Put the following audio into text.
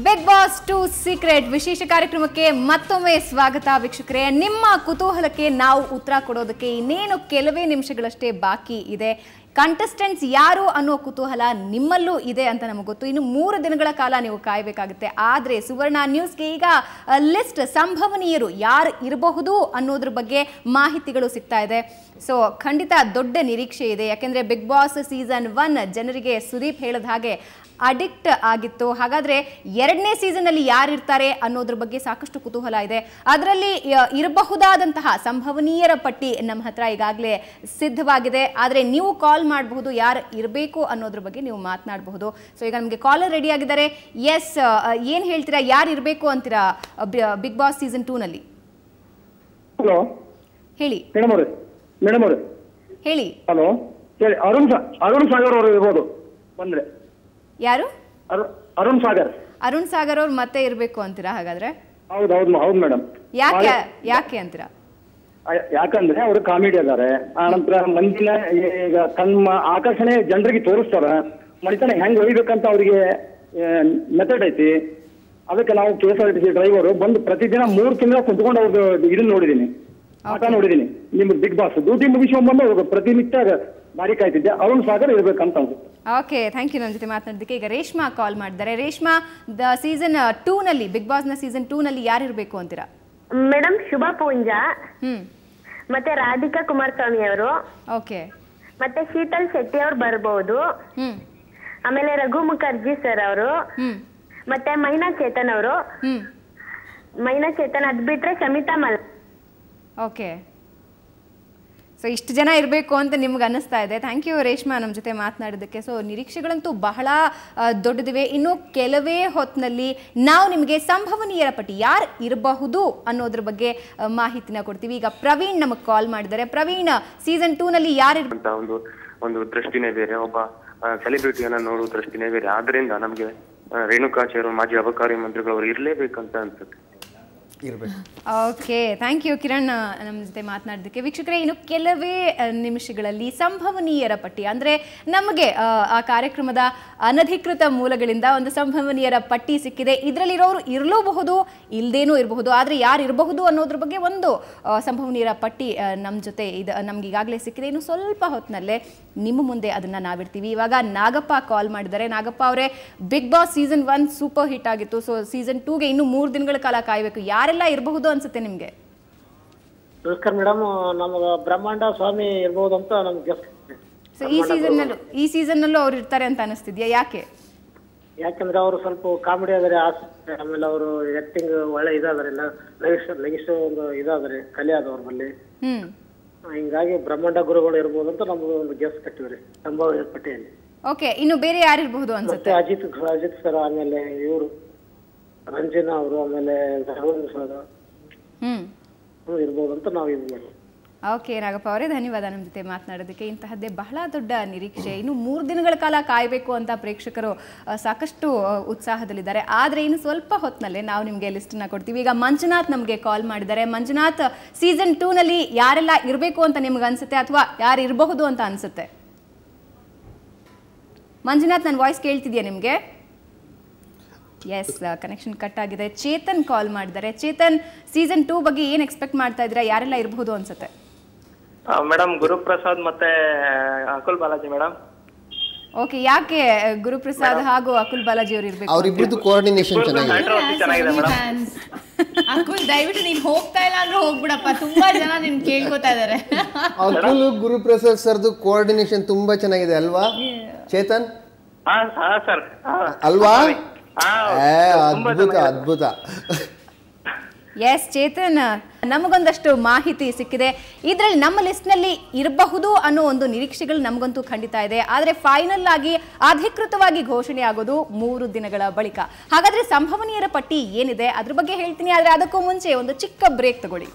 Big boss 2 secret ವಿಶೇಷ ಕಾರ್ಯಕ್ರಮಕ್ಕೆ ಮತ್ತೊಮ್ಮೆ ಸ್ವಾಗತ ವೀಕ್ಷಕರೇ. ನಿಮ್ಮ ಕುತೂಹಲಕ್ಕೆ ನಾವು ಉತ್ತರ ಕೊಡೋದಕ್ಕೆ ಇನ್ನೇನು ಕೆಲವೇ ನಿಮಿಷಗಳಷ್ಟೇ ಬಾಕಿ ಇದೆ. ಕಂಟೆಸ್ಟೆಂಟ್ಸ್ ಯಾರು ಅನ್ನೋ ಕುತೂಹಲ ನಿಮ್ಮಲ್ಲೂ ಇದೆ ಅಂತ ನಮಗೆ ಗೊತ್ತು. ಇನ್ನು 3 ದಿನಗಳ ಕಾಲ ನೀವು ಕಾಯಬೇಕಾಗುತ್ತೆ. ಆದರೆ ಸುವರ್ಣ ನ್ಯೂಸ್ಗೆ ಈಗ ಲಿಸ್ಟ್ ಸಂಭವನೀಯರು ಯಾರು ಇರಬಹುದು ಅನ್ನೋದ್ರ ಬಗ್ಗೆ ಮಾಹಿತಿಗಳು ಸಿಗ್ತಾ ಇದೆ. ಸೊ ಖಂಡಿತ ದೊಡ್ಡ ನಿರೀಕ್ಷೆ ಇದೆ. ಯಾಕೆಂದರೆ ಬಿಗ್ ಬಾಸ್ ಸೀಸನ್ 1 ಜನರಿಗೆ ಸುದೀಪ್ ಹೇಳಿದ ಹಾಗೆ ಅಡಿಕ್ಟ್ ಆಗಿತ್ತು. ಹಾಗಾದರೆ 2ನೇ ಸೀಸನ್ನಲ್ಲಿ ಯಾರಿರ್ತಾರೆ ಅನ್ನೋದ್ರ ಬಗ್ಗೆ ಸಾಕಷ್ಟು ಕುತೂಹಲ ಇದೆ. ಅದರಲ್ಲಿ ಇರಬಹುದಾದಂತಹ ಸಂಭವನೀಯರ ಪಟ್ಟಿ ನಮ್ಮ ಹತ್ರ ಈಗಾಗಲೇ ಸಿದ್ಧವಾಗಿದೆ. ಆದರೆ ನೀವು ಕಾಲ್ ಮಾಡಬಹುದು, ಯಾರು ಇರಬೇಕು ಅನ್ನೋದ್ರ ಬಗ್ಗೆ ನೀವು ಮಾತನಾಡಬಹುದು. ಸೊ ಈಗ ನಮಗೆ ಕಾಲರ್ ರೆಡಿ ಆಗಿದ್ದಾರೆ. ಎಸ್, ಏನು ಹೇಳ್ತೀರಾ, ಯಾರು ಇರಬೇಕು ಅಂತೀರಾ ಬಿಗ್ ಬಾಸ್ ಸೀಸನ್ 2ನಲ್ಲಿ? ಹಲೋ ಹೇಳಿ ಮೇಡಮ್ ಅವರೇ. ಹೇಳಿ. ಹಲೋ ಹೇಳಿ. ಅರುಣ್ ಸಾಗರ್ ಅವರು ಇರ್ಬೋದು ಬಂದ್ರೆ. ಯಾರು? ಅರುಣ್ ಸಾಗರ್ ಅವ್ರು ಮತ್ತೆ ಇರಬೇಕು ಅಂತೀರಾ ಹಾಗಾದ್ರೆ? ಹೌದು ಮೇಡಮ್. ಯಾಕೆ ಅಂತೀರಾ? ಯಾಕಂದ್ರೆ ಅವರು ಕಾಮಿಡಿ ಅದಾರೆ. ಆನಂತರ ಮಂದಿನ ಈಗ ಕಣ್ಣ ಆಕರ್ಷಣೆ ಜನರಿಗೆ ತೋರಿಸ್ತಾರ. ಮನಿತನ ಹೆಂಗ್ ಒಯ್ಬೇಕಂತ ಅವ್ರಿಗೆ ಮೆಥಡ್ ಐತಿ. ಅದಕ್ಕೆ ನಾವು KSRTC ಡ್ರೈವರು ಬಂದು ಪ್ರತಿದಿನ 3 ತಿಂಗಳ ಕುಂತ್ಕೊಂಡು ಅವ್ರದ್ದು ಇದನ್ನ ನೋಡಿದೀನಿ, ಆಟ ನೋಡಿದೀನಿ. ನಿಮ್ ಬಿಗ್ ಬಾಸ್ ಡ್ಯೂಟಿ ಮುಗಿಸ್ಕೊಂಡ್ಬಂದು ಅವ್ರಿಗೆ ಪ್ರತಿನಿತ್ಯ ಬಾರಿ ಕಾಯ್ತಿದ್ದೆ. ಅರುಣ್ ಸಾಗರ್ ಇರ್ಬೇಕಂತ ಅನ್ಸುತ್ತೆ. Okay, thank you. ನನ್ನ ಜೊತೆ ಮಾತನಾಡೋದಕ್ಕೆ ಈಗ ರೇಷ್ಮಾ ಕಾಲ್ ಮಾಡಿದ್ದಾರೆ. ರೇಷ್ಮಾ, ಸೀಸನ್ 2ನಲ್ಲಿ ಬಿಗ್ ಬಾಸ್ ನ ಸೀಸನ್ 2ನಲ್ಲಿ ಯಾರು ಇರಬೇಕು ಅಂತೀರಾ? ಮೇಡಮ್ ಶುಭ ಪೂಂಜಾ, ಮತ್ತೆ ರಾಧಿಕಾ ಕುಮಾರಸ್ವಾಮಿ ಅವರು, ಓಕೆ, ಮತ್ತೆ ಶೀತಲ್ ಶೆಟ್ಟಿ ಅವ್ರು ಬರ್ಬೋದು. ಆಮೇಲೆ ರಘು ಮುಖರ್ಜಿ ಸರ್ ಅವರು, ಮತ್ತೆ ಮೈನಾ ಚೇತನ್ ಅವರು. ಮೈನಾ ಚೇತನ್ ಅದ್ ಬಿಟ್ರೆ ಶಮಿತಾ ಮಲ್. ಓಕೆ, ಸೊ ಇಷ್ಟು ಜನ ಇರಬೇಕು ಅಂತ ನಿಮ್ಗೆ ಅನ್ನಿಸ್ತಾ ಇದೆ. ಥ್ಯಾಂಕ್ ಯು ರೇಷ್ಮಾ ನಮ್ಮ ಜೊತೆ ಮಾತನಾಡೋದಕ್ಕೆ. ಸೊ ನಿರೀಕ್ಷೆಗಳಂತೂ ಬಹಳ ದೊಡ್ಡದಿವೆ. ಇನ್ನು ಕೆಲವೇ ಹೊತ್ತಿನಲ್ಲಿ ನಾವು ನಿಮಗೆ ಸಂಭವನೀಯರ ಪಟ್ಟಿ ಯಾರು ಇರಬಹುದು ಅನ್ನೋದ್ರ ಬಗ್ಗೆ ಮಾಹಿತಿನ ಕೊಡ್ತೀವಿ. ಈಗ ಪ್ರವೀಣ್ ನಮಗೆ ಕಾಲ್ ಮಾಡಿದ್ದಾರೆ. ಪ್ರವೀಣ್, ಸೀಸನ್ 2ನಲ್ಲಿ ಯಾರು ಅಂತ ಒಂದು ದೃಷ್ಟಿನೇ ಬೇರೆ, ಒಬ್ಬ ಸೆಲೆಬ್ರಿಟಿಯನ್ನ ನೋಡುವ ದೃಷ್ಟಿನೇ ಬೇರೆ. ಆದ್ರಿಂದ ನಮಗೆ ರೇಣುಕಾಚಾರ್ಯ ಮಾಜಿ ಅಬಕಾರಿ ಮಂತ್ರಿಗಳು ಅವರು ಇರಲೇಬೇಕಂತ ಅನ್ಸುತ್ತೆ. ಓಕೆ, ಥ್ಯಾಂಕ್ ಯು ಕಿರಣ್ ನಮ್ಮ ಜೊತೆ ಮಾತನಾಡೋದಕ್ಕೆ. ವೀಕ್ಷಕರೇ, ಇನ್ನು ಕೆಲವೇ ನಿಮಿಷಗಳಲ್ಲಿ ಸಂಭವನೀಯರ ಪಟ್ಟಿ ಅಂದರೆ ನಮಗೆ ಆ ಕಾರ್ಯಕ್ರಮದ ಅನಧಿಕೃತ ಮೂಲಗಳಿಂದ ಒಂದು ಸಂಭವನೀಯರ ಪಟ್ಟಿ ಸಿಕ್ಕಿದೆ. ಇದರಲ್ಲಿರೋರು ಇರಲೂಬಹುದು, ಇಲ್ಲದೇನೂ ಇರಬಹುದು. ಆದರೆ ಯಾರು ಇರಬಹುದು ಅನ್ನೋದ್ರ ಬಗ್ಗೆ ಒಂದು ಸಂಭವನೀಯರ ಪಟ್ಟಿ ನಮ್ಮ ಜೊತೆ ನಮ್ಗೆ ಈಗಾಗಲೇ ಸಿಕ್ಕಿದೆ. ಇನ್ನು ಸ್ವಲ್ಪ ಹೊತ್ತಿನಲ್ಲೇ ನಿಮ್ಮ ಮುಂದೆ ಅದನ್ನು ನಾವಿರ್ತೀವಿ. ಇವಾಗ ನಾಗಪ್ಪ ಕಾಲ್ ಮಾಡಿದ್ದಾರೆ. ನಾಗಪ್ಪ ಅವರೇ, Bigg Boss season 1 super hit ಆಗಿತ್ತು. ಸೊ ಸೀಸನ್ 2ಗೆ ಇನ್ನೂ 3 ದಿನಗಳ ಕಾಲ ಕಾಯಬೇಕು. ಯಾರೆಲ್ಲ ಇರಬಹುದು ಅನ್ಸುತ್ತೆ ನಿಮ್ಗೆ? ನಮಸ್ಕಾರ ಮೇಡಮ್, ನಮ್ಗೆ ಬ್ರಹ್ಮಾಂಡ ಸ್ವಾಮಿ ಇರ್ಬೋದು ಅಂತ ನಮ್ಗೆ. ಸೊ ಈ ಸೀಸನ್ನಲ್ಲೂ ಅವ್ರು ಇರ್ತಾರೆ ಅಂತ ಅನಿಸ್ತಿದ್ಯಾ? ಯಾಕಂದ್ರೆ ಅವರು ಸ್ವಲ್ಪ ಕಾಮಿಡಿ ಆದ್ರೆ, ಆಮೇಲೆ ಅವರು ಆಕ್ಟಿಂಗ್ ಒಳ್ಳೆ ಇದಾದ್ರೆ, ಲಗಿಸ್ ಒಂದು ಇದಾದ್ರೆ ಕಲೆ ಆದವ್ರ ಬಲ್ಲಿ. ಹಿಂಗಾಗಿ ಬ್ರಹ್ಮಾಂಡ ಗುರುಗಳು ಇರ್ಬೋದು ಅಂತ ನಮ್ಗೆ ಒಂದು ಗೆಸ್ ಕಟ್ಟಿವ್ರಿ ಸಂಭವ ಪಟ್ಟಿಯಲ್ಲಿ. ಓಕೆ, ಇನ್ನು ಬೇರೆ ಯಾರು ಇರಬಹುದು ಅನ್ಸುತ್ತೆ? ಅಜಿತ್ ಸರ್, ಆಮೇಲೆ ಇವರು ರಂಜನಾ ಅವರು, ಆಮೇಲೆ ಸರ್ ಇರ್ಬೋದು ಅಂತ ನಾವು ಇದು ಮಾಡಿ. ಓಕೆ ನಾಗಪ್ಪ ಅವರೇ, ಧನ್ಯವಾದ ನಮ್ಮ ಜೊತೆ ಮಾತನಾಡೋದಕ್ಕೆ. ಇಂತಹದ್ದೇ ಬಹಳ ದೊಡ್ಡ ನಿರೀಕ್ಷೆ. ಇನ್ನು 3 ದಿನಗಳ ಕಾಲ ಕಾಯಬೇಕು ಅಂತ ಪ್ರೇಕ್ಷಕರು ಸಾಕಷ್ಟು ಉತ್ಸಾಹದಲ್ಲಿದ್ದಾರೆ. ಆದರೆ ಇನ್ನು ಸ್ವಲ್ಪ ಹೊತ್ತಿನಲ್ಲೇ ನಾವು ನಿಮಗೆ ಲಿಸ್ಟನ್ನು ಕೊಡ್ತೀವಿ. ಈಗ ಮಂಜುನಾಥ್ ನಮಗೆ ಕಾಲ್ ಮಾಡಿದ್ದಾರೆ. ಮಂಜುನಾಥ್, ಸೀಸನ್ 2ನಲ್ಲಿ ಯಾರೆಲ್ಲ ಇರಬೇಕು ಅಂತ ನಿಮ್ಗೆ ಅನ್ಸುತ್ತೆ, ಅಥವಾ ಯಾರು ಇರಬಹುದು ಅಂತ ಅನ್ಸುತ್ತೆ? ಮಂಜುನಾಥ್, ನನ್ನ ವಾಯ್ಸ್ ಕೇಳ್ತಿದ್ಯಾ ನಿಮಗೆ? ಎಸ್, ಕನೆಕ್ಷನ್ ಕಟ್ ಆಗಿದೆ. ಚೇತನ್ ಕಾಲ್ ಮಾಡಿದ್ದಾರೆ. ಚೇತನ್, ಸೀಸನ್ 2 ಬಗ್ಗೆ ಏನು ಎಕ್ಸ್ಪೆಕ್ಟ್ ಮಾಡ್ತಾ ಇದ್ದೀರಾ? ಯಾರೆಲ್ಲ ಇರಬಹುದು ಅನ್ಸುತ್ತೆ? ಮೇಡಮ್ ಗುರುಪ್ರಸಾದ್ ಮತ್ತೆ ಅಕುಲ್ ಬಾಲಾಜಿ ಮೇಡಮ್. ಓಕೆ, ಯಾಕೆ ಗುರುಪ್ರಸಾದ್ ಹಾಗೂ ಅಕುಲ್ ಬಾಲಾಜಿ ಅವರು ಇರಬೇಕು? ಅವರಿಬ್ಬರದು ಕೋಆರ್ಡಿನೇಷನ್ ಚೆನ್ನಾಗಿದೆ ಮೇಡಮ್. ಅಕುಲ್, ದಯವಿಟ್ಟು ನೀನು ಹೋಗ್ತಾ ಇಲ್ಲ ಅಂದ್ರೆ ಹೋಗ್ಬಿಡಪ್ಪ, ತುಂಬಾ ಜನ ನಿನ್ ಕೇಳ್ಕೊತಾ ಇದ್ದಾರೆ. ಅಕುಲ್ ಗುರುಪ್ರಸಾದ್ ಸರ್ದು ಕೋಆರ್ಡಿನೇಷನ್ ತುಂಬಾ ಚೆನ್ನಾಗಿದೆ ಅಲ್ವಾ ಚೇತನ್? ಅಲ್ವಾ? ಅದ್ಭುತ. ಎಸ್ ಚೇತನ್, ನಮಗೊಂದಷ್ಟು ಮಾಹಿತಿ ಸಿಕ್ಕಿದೆ. ಇದರಲ್ಲಿ ನಮ್ಮ ಲಿಸ್ಟ್ನಲ್ಲಿ ಇರಬಹುದು ಅನ್ನೋ ಒಂದು ನಿರೀಕ್ಷೆಗಳು ನಮಗಂತೂ ಖಂಡಿತ ಇದೆ. ಆದರೆ ಫೈನಲ್ ಆಗಿ ಅಧಿಕೃತವಾಗಿ ಘೋಷಣೆ ಆಗೋದು 3 ದಿನಗಳ ಬಳಿಕ. ಹಾಗಾದ್ರೆ ಸಂಭವನೀಯರ ಪಟ್ಟಿ ಏನಿದೆ ಅದ್ರ ಬಗ್ಗೆ ಹೇಳ್ತೀನಿ. ಆದರೆ ಅದಕ್ಕೂ ಮುಂಚೆ ಒಂದು ಚಿಕ್ಕ ಬ್ರೇಕ್ ತಗೊಳ್ಳಿ.